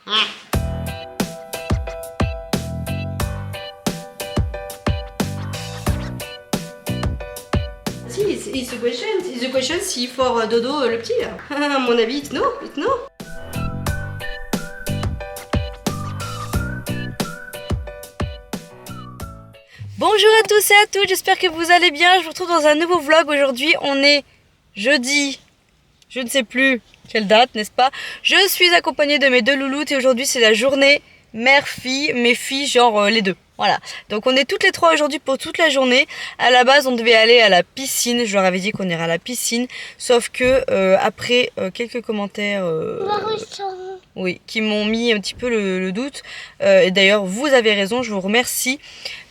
Si, it's a question. It's a question si for Dodo le petit là. À mon avis, it's no. It's no. Bonjour à tous et à toutes, j'espère que vous allez bien. Je vous retrouve dans un nouveau vlog. Aujourd'hui, on est jeudi. Je ne sais plus quelle date, n'est-ce pas? Je suis accompagnée de mes deux louloutes et aujourd'hui, c'est la journée mère-fille. Mes filles, genre les deux. Voilà, donc on est toutes les trois aujourd'hui pour toute la journée. À la base, on devait aller à la piscine. Je leur avais dit qu'on irait à la piscine. Sauf que après quelques commentaires oui, qui m'ont mis un petit peu le doute. Et d'ailleurs, vous avez raison, je vous remercie.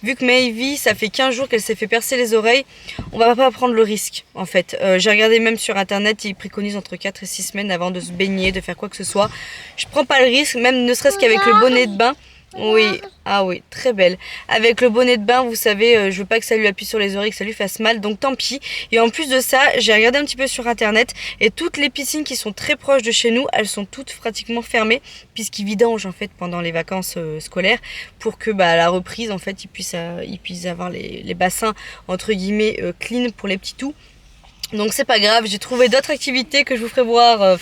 Vu que Maevy, ça fait 15 jours qu'elle s'est fait percer les oreilles, on va pas prendre le risque en fait. J'ai regardé même sur internet, ils préconisent entre 4 et 6 semaines avant de se baigner, de faire quoi que ce soit. Je prends pas le risque, même ne serait-ce qu'avec le bonnet de bain. Oui, ah oui, très belle. Avec le bonnet de bain, vous savez, je veux pas que ça lui appuie sur les oreilles, que ça lui fasse mal, donc tant pis. Et en plus de ça, j'ai regardé un petit peu sur internet et toutes les piscines qui sont très proches de chez nous, elles sont toutes pratiquement fermées puisqu'ils vidangent en fait pendant les vacances scolaires pour que à la reprise en fait ils puissent avoir les bassins entre guillemets clean pour les petits tout. Donc c'est pas grave, j'ai trouvé d'autres activités que je vous ferai voir,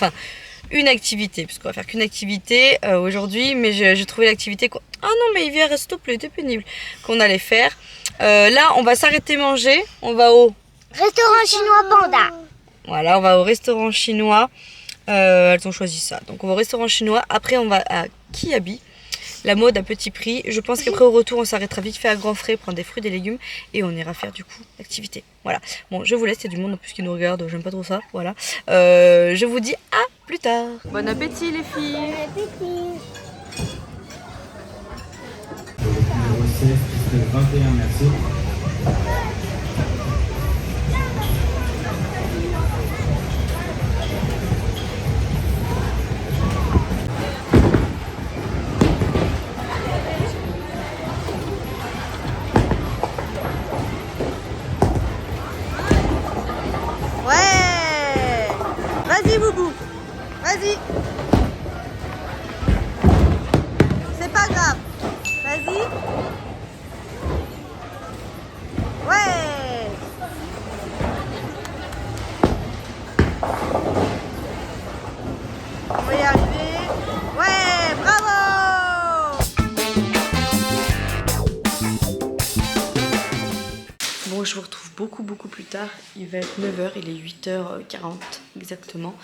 une activité, puisqu'on va faire qu'une activité aujourd'hui, mais j'ai trouvé l'activité quoi. Ah non mais il vient, reste s'il te plaît, t'es pénible. Qu'on allait faire. Là on va s'arrêter manger, on va au restaurant chinois Panda. Voilà, on va au restaurant chinois. Elles ont choisi ça. Donc on va au restaurant chinois, après on va à Kiabi, la mode à petit prix. Je pense qu'après au retour on s'arrêtera vite fait à Grand Frais, prendre des fruits, des légumes et on ira faire du coup l'activité. Voilà, bon je vous laisse, il y a du monde en plus qui nous regarde, j'aime pas trop ça, voilà. Je vous dis à plus tard. Bon appétit les filles. Bon appétit. Numéro 16, piste 21, merci. Ouais, vas-y Boubou, vas-y. C'est pas grave, vas-y. Ouais. On va y arriver. Ouais, bravo. Bon, je vous retrouve beaucoup plus tard. Il va être 9 h, il est 8 h 40 exactement.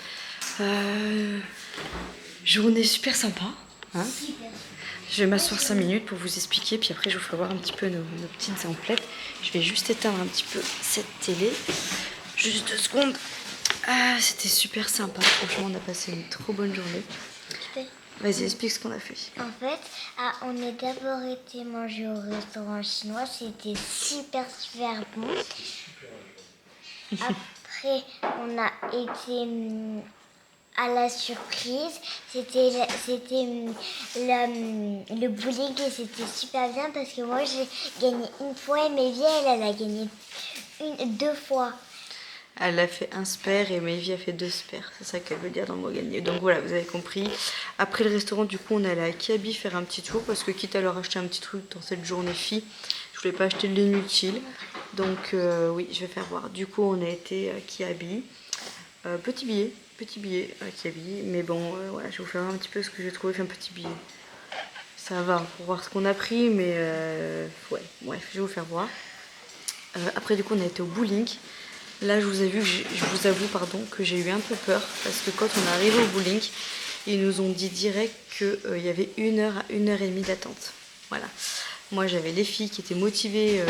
Journée super sympa. Hein, je vais m'asseoir 5 minutes pour vous expliquer, puis après je vous ferai voir un petit peu nos petites emplettes. Je vais juste éteindre un petit peu cette télé. Juste 2 secondes. Ah, c'était super sympa. Franchement, on a passé une trop bonne journée. Vas-y, explique ce qu'on a fait. En fait, on a d'abord été manger au restaurant chinois, c'était super bon. Après, on a été à la surprise, c'était le bowling et c'était super bien parce que moi j'ai gagné une fois et Maevy elle a gagné 2 fois. Elle a fait un spare et Maevy a fait 2 spares. C'est ça qu'elle veut dire dans le mot gagné. Donc voilà, vous avez compris. Après le restaurant, du coup, on est allé à Kiabi faire un petit tour parce que quitte à leur acheter un petit truc dans cette journée fille, je voulais pas acheter de l'inutile. Donc oui, je vais faire voir. Du coup, on a été à Kiabi. Petit billet à Kiabi. Mais bon, voilà, je vais vous faire voir un petit peu ce que j'ai trouvé. Fait un petit billet. Ça va pour voir ce qu'on a pris, mais ouais, bref, je vais vous faire voir. Après, du coup, on a été au bowling. Là, je vous avoue pardon, que j'ai eu un peu peur parce que quand on est arrivé au bowling, ils nous ont dit direct qu'il y avait 1 heure à 1h30 d'attente. Voilà. Moi, j'avais les filles qui étaient motivées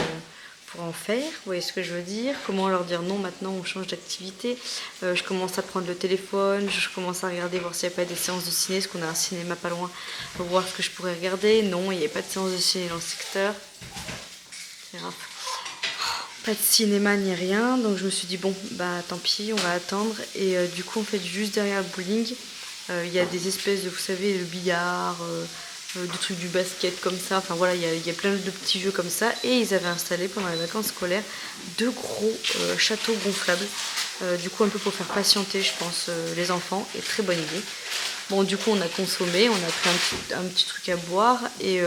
pour en faire. Vous voyez ce que je veux dire? Comment leur dire non, maintenant on change d'activité. Je commence à prendre le téléphone, je commence à regarder, voir s'il n'y a pas des séances de ciné, parce qu'on a un cinéma pas loin, pour voir ce que je pourrais regarder. Non, il n'y a pas de séance de ciné dans le secteur. C'est grave. Pas de cinéma ni rien, donc je me suis dit bon bah tant pis, on va attendre. Et du coup en fait juste derrière le bowling il y a des espèces de, vous savez, le billard, de trucs du basket comme ça, enfin voilà, il y a plein de petits jeux comme ça. Et ils avaient installé pendant les vacances scolaires 2 gros châteaux gonflables, du coup un peu pour faire patienter je pense les enfants, et très bonne idée. Bon, du coup, on a consommé, on a pris un petit truc à boire et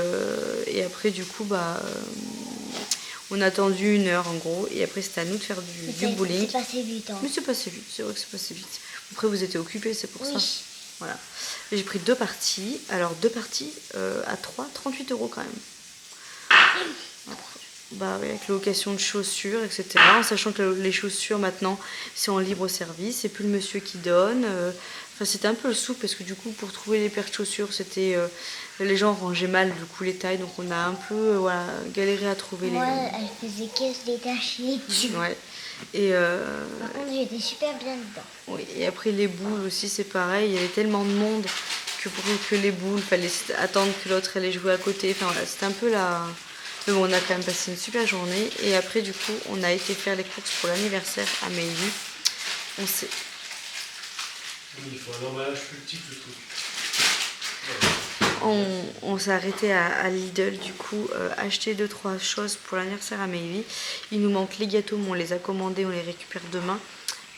après, du coup, on a attendu 1 heure en gros et après, c'était à nous de faire du bowling. C'est passé vite. Hein. Mais c'est passé vite, c'est vrai que c'est passé vite. Après, vous étiez occupés, c'est pour oui. ça. Voilà. J'ai pris 2 parties. Alors, 2 parties à 38 € quand même. Bah oui, avec location de chaussures, etc. En sachant que les chaussures maintenant c'est en libre service, c'est plus le monsieur qui donne. Enfin c'était un peu le sou parce que du coup pour trouver les paires de chaussures c'était les gens rangeaient mal du coup les tailles donc on a un peu voilà, galéré à trouver les. Ouais, elle faisait que se détacher. Ouais. Et par contre j'étais super bien dedans. Oui, et après les boules aussi c'est pareil, il y avait tellement de monde que pour que les boules, il fallait attendre que l'autre allait jouer à côté. Enfin voilà, c'était un peu la. Mais bon, on a quand même passé une super journée. Et après, du coup, on a été faire les courses pour l'anniversaire à Meili. On s'est... Il faut un emballage plus petit que le truc. On s'est arrêté à Lidl, du coup, acheter 2-3 choses pour l'anniversaire à Meili. Il nous manque les gâteaux, mais on les a commandés, on les récupère demain.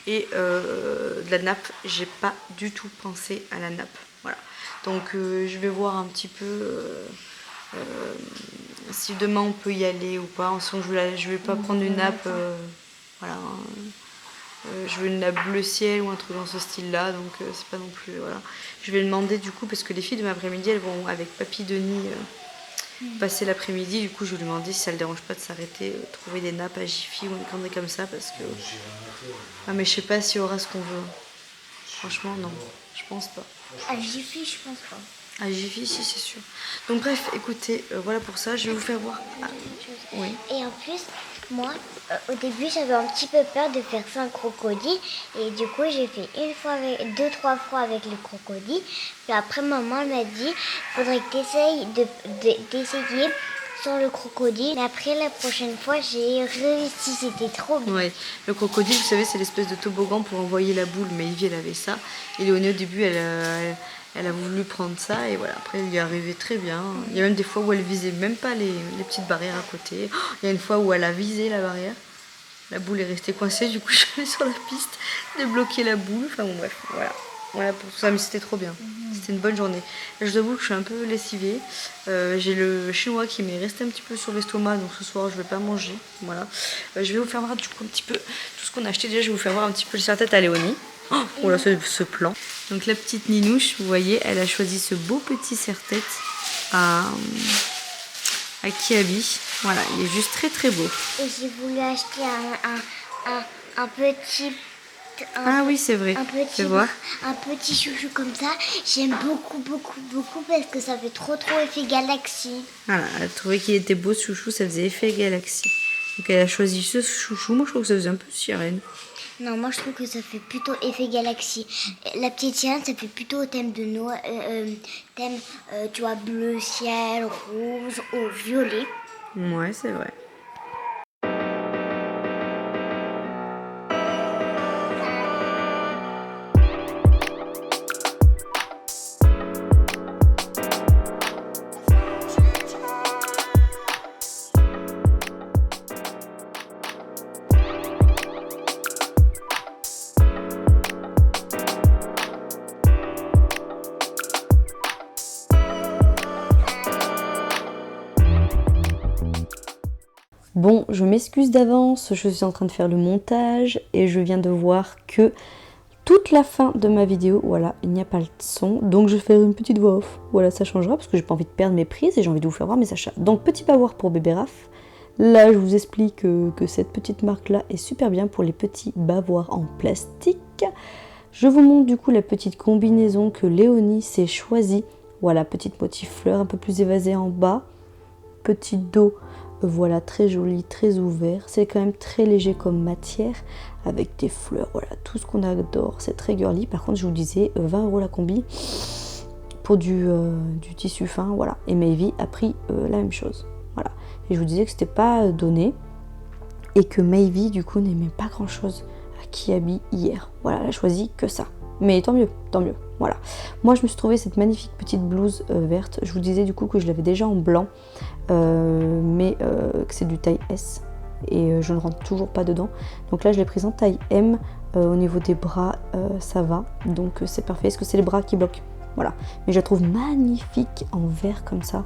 Et de la nappe, j'ai pas du tout pensé à la nappe. Voilà. Donc, je vais voir un petit peu... si demain on peut y aller ou pas. En sachant que je vais pas prendre une nappe, voilà. Je veux une nappe bleu ciel ou un truc dans ce style-là, donc c'est pas non plus, voilà. Je vais demander du coup parce que les filles de l'après-midi elles vont avec Papy Denis passer l'après-midi. Du coup je vais lui demander si ça le dérange pas de s'arrêter, trouver des nappes à Jiffy ou une connerie comme ça parce que. Ah mais je sais pas s'il y aura ce qu'on veut. Franchement non, je pense pas. À Jiffy je pense pas. À Jiffy, si, c'est sûr. Donc bref, écoutez, voilà pour ça, je vais vous faire voir. Ah, oui. Et en plus, moi, au début, j'avais un petit peu peur de faire 5 crocodiles. Et du coup, j'ai fait 2-3 fois avec les crocodiles. Puis après, maman elle m'a dit, il faudrait que tu essayes d'essayer sans le crocodile. Mais après, la prochaine fois, j'ai réussi, c'était trop bien. Ouais, le crocodile, vous savez, c'est l'espèce de toboggan pour envoyer la boule. Mais Evie, elle avait ça. Et Léonie, au début, elle a voulu prendre ça et voilà, après elle y est arrivée très bien. Il y a même des fois où elle visait même pas les petites barrières à côté. Il y a une fois où elle a visé la barrière. La boule est restée coincée, du coup je suis allée sur la piste, débloquer la boule. Enfin bon bref, voilà. Voilà pour tout ça, mais c'était trop bien. C'était une bonne journée. Là, je vous avoue que je suis un peu lessivée. J'ai le chinois qui m'est resté un petit peu sur l'estomac, donc ce soir je vais pas manger. Voilà. Je vais vous faire voir du coup un petit peu tout ce qu'on a acheté. Déjà je vais vous faire voir un petit peu le serre-tête à Léonie. Oh là, ce plan. Donc la petite Ninouche, vous voyez, elle a choisi ce beau petit serre-tête à Kiabi. Voilà, il est juste très très beau. Et j'ai voulu acheter un petit... oui, c'est vrai. Un petit chouchou comme ça. J'aime beaucoup parce que ça fait trop effet galaxie. Voilà, elle a trouvé qu'il était beau ce chouchou, ça faisait effet galaxie. Donc elle a choisi ce chouchou. Moi je trouve que ça faisait un peu sirène. Non, moi je trouve que ça fait plutôt effet galaxie. La petite sirène, ça fait plutôt thème de Noël, thème, tu vois, bleu ciel, rouge ou violet. Ouais, c'est vrai. Bon, je m'excuse d'avance, je suis en train de faire le montage et je viens de voir que toute la fin de ma vidéo, voilà, il n'y a pas le son, donc je vais faire une petite voix off. Voilà, ça changera parce que j'ai pas envie de perdre mes prises et j'ai envie de vous faire voir mes achats. Donc petit bavoir pour bébé Raph. Là, je vous explique que cette petite marque-là est super bien pour les petits bavoirs en plastique. Je vous montre du coup la petite combinaison que Léonie s'est choisie. Voilà, petite motif fleur un peu plus évasée en bas. Petit dos. Voilà, très joli, très ouvert. C'est quand même très léger comme matière avec des fleurs. Voilà, tout ce qu'on adore. C'est très girly. Par contre, je vous disais 20 € la combi pour du tissu fin. Voilà. Et Maevy a pris la même chose. Voilà. Et je vous disais que c'était pas donné et que Maevy du coup n'aimait pas grand chose à Kiabi hier. Voilà, elle a choisi que ça. Mais tant mieux, tant mieux. Voilà. Moi, je me suis trouvé cette magnifique petite blouse verte. Je vous disais du coup que je l'avais déjà en blanc, mais que c'est du taille S. Et je ne rentre toujours pas dedans. Donc là, je l'ai prise en taille M. Au niveau des bras, ça va. Donc c'est parfait. Est-ce que c'est les bras qui bloquent? voilà. Mais je la trouve magnifique en vert comme ça.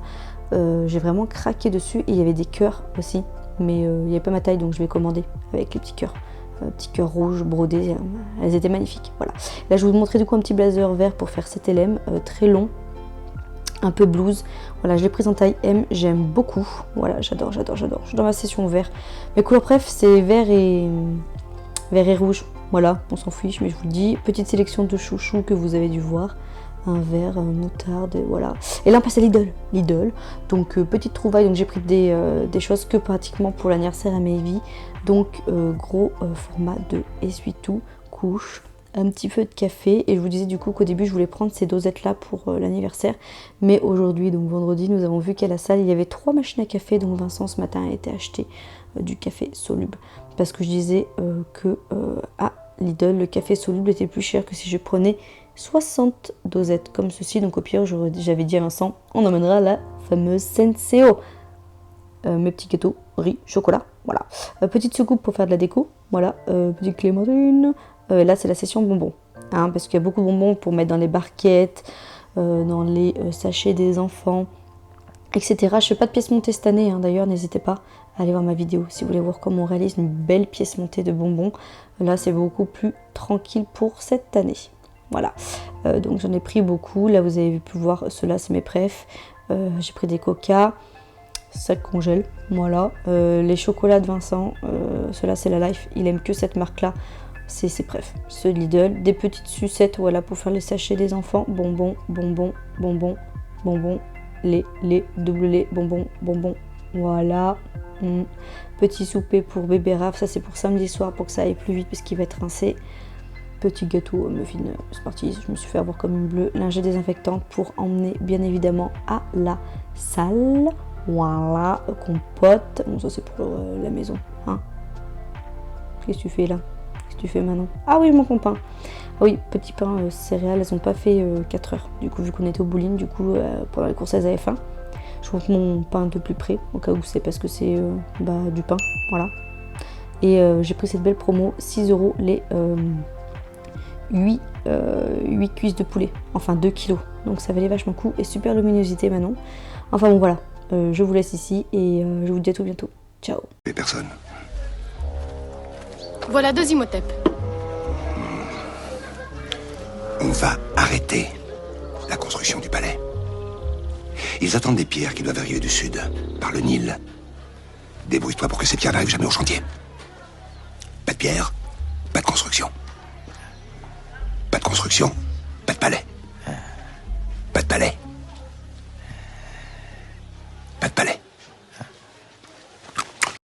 J'ai vraiment craqué dessus et il y avait des cœurs aussi. Mais il n'y avait pas ma taille donc je vais commander avec les petits cœurs. Petits cœurs rouges brodés, elles étaient magnifiques. Voilà. Là je vais vous montrer du coup un petit blazer vert pour faire cet LM, très long. Un peu blouse, voilà, je l'ai prise en taille M, j'aime beaucoup, voilà, j'adore, je suis dans ma session vert. Mes couleurs préf, c'est vert et rouge, voilà, on s'en fiche, mais je vous le dis, petite sélection de chouchous que vous avez dû voir, un vert, moutarde, voilà. Et là on passe à Lidl, donc petite trouvaille, donc j'ai pris des choses que pratiquement pour l'anniversaire à Maevie, donc gros format de essuie-tout, couche, un petit peu de café, et je vous disais du coup qu'au début je voulais prendre ces dosettes là pour l'anniversaire, mais aujourd'hui, donc vendredi, nous avons vu qu'à la salle il y avait 3 machines à café, donc Vincent ce matin a été acheté du café soluble, parce que je disais que à Lidl le café soluble était plus cher que si je prenais 60 dosettes comme ceci, donc au pire j'avais dit à Vincent on emmènera la fameuse Senseo, mes petits gâteaux, riz, chocolat, voilà, petite soucoupe pour faire de la déco, voilà, petite clémentine. Là c'est la session bonbons, hein, parce qu'il y a beaucoup de bonbons pour mettre dans les barquettes, dans les sachets des enfants, etc. Je fais pas de pièces montées cette année, hein, d'ailleurs n'hésitez pas à aller voir ma vidéo si vous voulez voir comment on réalise une belle pièce montée de bonbons. Là c'est beaucoup plus tranquille pour cette année. Voilà, donc j'en ai pris beaucoup, là vous avez pu voir, ceux-là c'est mes préfs, j'ai pris des coca, ça congèle, voilà, les chocolats de Vincent, ceux-là c'est la Life, il aime que cette marque-là. C'est bref, ce Lidl, des petites sucettes, voilà, pour faire les sachets des enfants, bonbons, lait, double lait, bonbons, voilà. Petit souper pour bébé Raph, ça c'est pour samedi soir, pour que ça aille plus vite, puisqu'il va être rincé. Petit gâteau, muffin, Smarties, je me suis fait avoir comme une bleue, lingette désinfectante pour emmener, bien évidemment, à la salle, voilà, compote, bon ça c'est pour la maison, hein. Qu'est-ce que tu fais là? Tu fais maintenant? Ah oui, mon pain. Ah oui, petit pain céréales, elles n'ont pas fait 4 heures. Du coup, vu qu'on était au bowling, du coup, pendant les courses, elles avaient faim. Je vous montre mon pain de plus près, au cas où c'est parce que c'est du pain, voilà. Et j'ai pris cette belle promo, 6 € les 8 cuisses de poulet, enfin 2 kilos. Donc ça valait vachement coup et super luminosité maintenant. Enfin bon, voilà, je vous laisse ici et je vous dis à tout bientôt. Ciao. Les personnes. Voilà 2 Imhotep. On va arrêter la construction du palais. Ils attendent des pierres qui doivent arriver du sud, par le Nil. Débrouille-toi pour que ces pierres n'arrivent jamais au chantier. Pas de pierre, pas de construction. Pas de construction, pas de palais. Pas de palais. Pas de palais.